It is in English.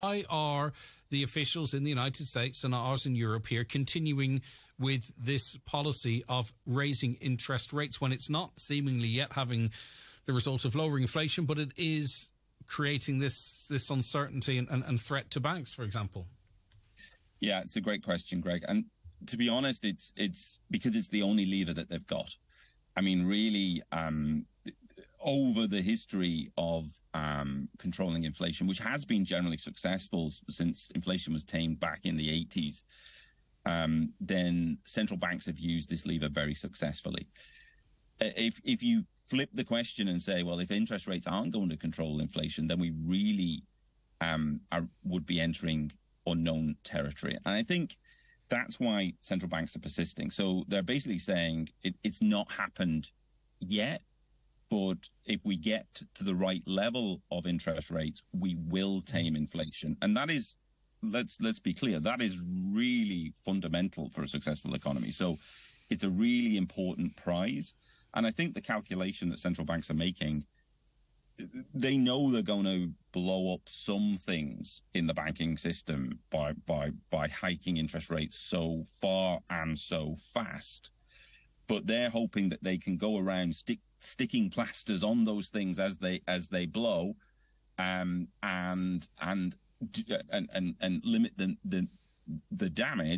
Why are the officials in the United States and ours in Europe here continuing with this policy of raising interest rates when it's not seemingly yet having the result of lowering inflation, but it is creating this uncertainty and threat to banks, for example? Yeah, it's a great question, Greg. And to be honest, it's because it's the only lever that they've got. I mean, really, over the history of controlling inflation, which has been generally successful since inflation was tamed back in the 80s, then central banks have used this lever very successfully. If you flip the question and say, well, if interest rates aren't going to control inflation, then we really would be entering unknown territory. And I think that's why central banks are persisting. So they're basically saying it's not happened yet, but if we get to the right level of interest rates, we will tame inflation. And that is, let's be clear, that is really fundamental for a successful economy. So it's a really important prize. And I think the calculation that central banks are making, they know they're going to blow up some things in the banking system by hiking interest rates so far and so fast. But they're hoping that they can go around sticking plasters on those things as they blow, and limit the damage.